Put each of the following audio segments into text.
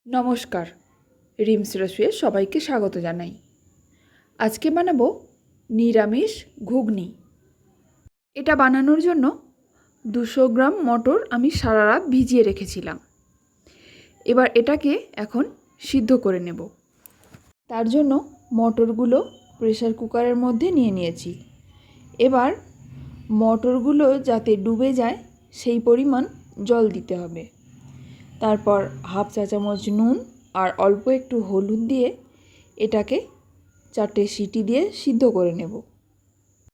নমস্কার, রিমস রেসিপিতে সবাইকে স্বাগত জানাই। আজকে বানাবো নিরামিষ ঘুগনি। এটা বানানোর জন্য 200 গ্রাম মটর আমি সারা রাত ভিজিয়ে রেখেছিলাম। এবার এটাকে এখন সিদ্ধ করে নেব। তার জন্য মটরগুলো প্রেসার কুকারের মধ্যে নিয়ে নিয়েছি। এবার মটরগুলো যাতে ডুবে যায় সেই পরিমাণ জল দিতে হবে। তারপর হাফ চা চামচ নুন আর অল্প একটু হলুদ দিয়ে এটাকে 4টে সিটি দিয়ে সিদ্ধ করে নেব।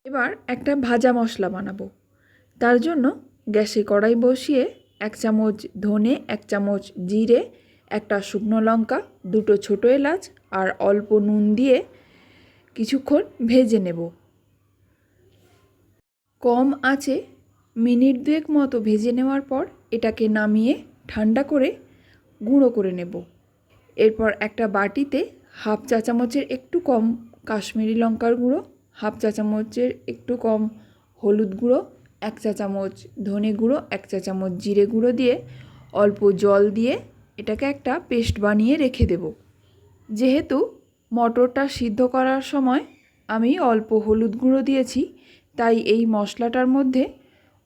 এবার একটা ভাজা মশলা বানাবো। তার জন্য গ্যাসে কড়াই বসিয়ে 1 চামচ ধনে, 1 চামচ জিরে, একটা শুকনো লঙ্কা, 2টো ছোটো এলাচ আর অল্প নুন দিয়ে কিছুক্ষণ ভেজে নেব। কম আঁচে মিনিট 2 মতো ভেজে নেওয়ার পর এটাকে নামিয়ে ঠান্ডা করে গুঁড়ো করে নেব। এরপর একটা বাটিতে হাফ চা চামচের একটু কম কাশ্মীরি লঙ্কার গুঁড়ো, হাফ চা চামচের একটু কম হলুদ গুঁড়ো, 1 চা চামচ ধনে গুঁড়ো, 1 চা চামচ জিরে গুঁড়ো দিয়ে অল্প জল দিয়ে এটাকে একটা পেস্ট বানিয়ে রেখে দেব। যেহেতু মটরটা সিদ্ধ করার সময় আমি অল্প হলুদ গুঁড়ো দিয়েছি, তাই এই মশলাটার মধ্যে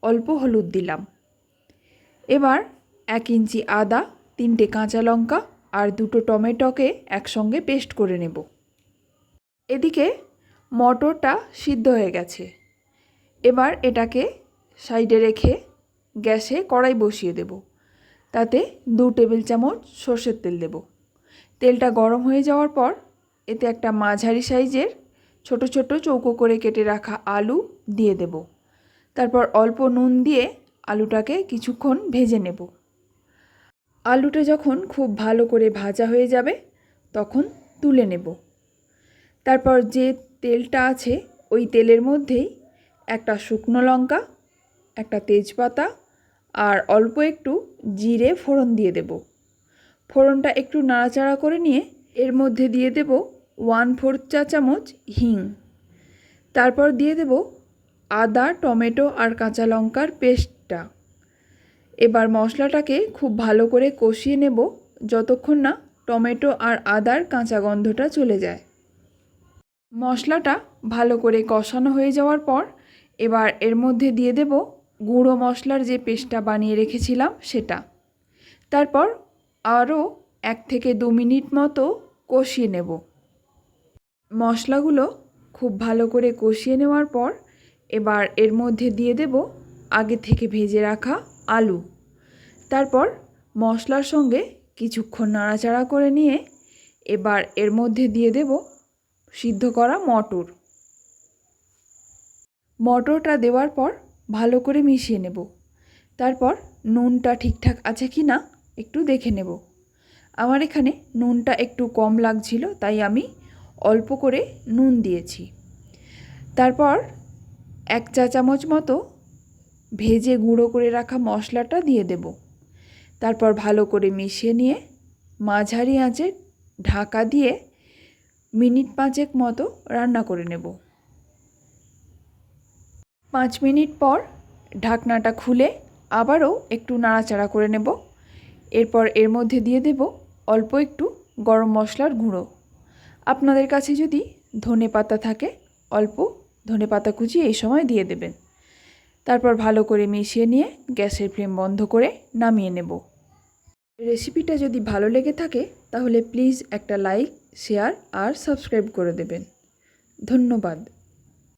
অল্প হলুদ দিলাম। এবার 1 ইঞ্চি আদা, 3টে কাঁচা লঙ্কা আর 2টো টমেটোকে একসঙ্গে পেস্ট করে নেব। এদিকে মটরটা সিদ্ধ হয়ে গেছে। এবার এটাকে সাইডে রেখে গ্যাসে কড়াই বসিয়ে দেব। তাতে 2 টেবিল চামচ সর্ষের তেল দেব। তেলটা গরম হয়ে যাওয়ার পর এতে একটা মাঝারি সাইজের ছোট ছোট চৌকো করে কেটে রাখা আলু দিয়ে দেব। তারপর অল্প নুন দিয়ে আলুটাকে কিছুক্ষণ ভেজে নেব। আলুটা যখন খুব ভালো করে ভাজা হয়ে যাবে তখন তুলে নেব। তারপর যে তেলটা আছে ওই তেলের মধ্যেই একটা শুকনো লঙ্কা, একটা তেজপাতা আর অল্প একটু জিরে ফোড়ন দিয়ে দেব। ফোড়নটা একটু নাড়াচাড়া করে নিয়ে এর মধ্যে দিয়ে দেব 1/4 চা চামচ হিং। তারপর দিয়ে দেব আদা, টমেটো আর কাঁচা লঙ্কার পেস্টটা। এবার মশলাটাকে খুব ভালো করে কষিয়ে নেব যতক্ষণ না টমেটো আর আদার কাঁচা গন্ধটা চলে যায়। মশলাটা ভালো করে কষানো হয়ে যাওয়ার পর এবার এর মধ্যে দিয়ে দেব গুঁড়ো মশলার যে পেস্টটা বানিয়ে রেখেছিলাম সেটা। তারপর আরও 1 থেকে 2 মিনিট মতো কষিয়ে নেব। মশলাগুলো খুব ভালো করে কষিয়ে নেওয়ার পর এবার এর মধ্যে দিয়ে দেব আগে থেকে ভেজে রাখা আলু। তারপর মশলার সঙ্গে কিছুক্ষণ নাড়াচাড়া করে নিয়ে এবার এর মধ্যে দিয়ে দেব সিদ্ধ করা মটর। মটরটা দেওয়ার পর ভালো করে মিশিয়ে নেব। তারপর নুনটা ঠিকঠাক আছে কি না একটু দেখে নেব। আমার এখানে নুনটা একটু কম লাগছিল, তাই আমি অল্প করে নুন দিয়েছি। তারপর 1 চা চামচ মতো ভেজে গুঁড়ো করে রাখা মশলাটা দিয়ে দেব। তারপর ভালো করে মিশিয়ে নিয়ে মাঝারি আঁচে ঢাকা দিয়ে মিনিট 5 মতো রান্না করে নেব। 5 মিনিট পর ঢাকনাটা খুলে আবারও একটু নাড়াচাড়া করে নেব। এরপর এর মধ্যে দিয়ে দেব অল্প একটু গরম মশলার গুঁড়ো। আপনাদের কাছে যদি ধনেপাতা থাকে অল্প ধনেপাতা কুচি এই সময় দিয়ে দেবেন। তারপর ভালো করে মিশিয়ে নিয়ে গ্যাসের ফ্লেম বন্ধ করে নামিয়ে নেব। রেসিপিটা যদি ভালো লেগে থাকে তাহলে প্লিজ একটা লাইক, শেয়ার আর সাবস্ক্রাইব করে দেবেন। ধন্যবাদ।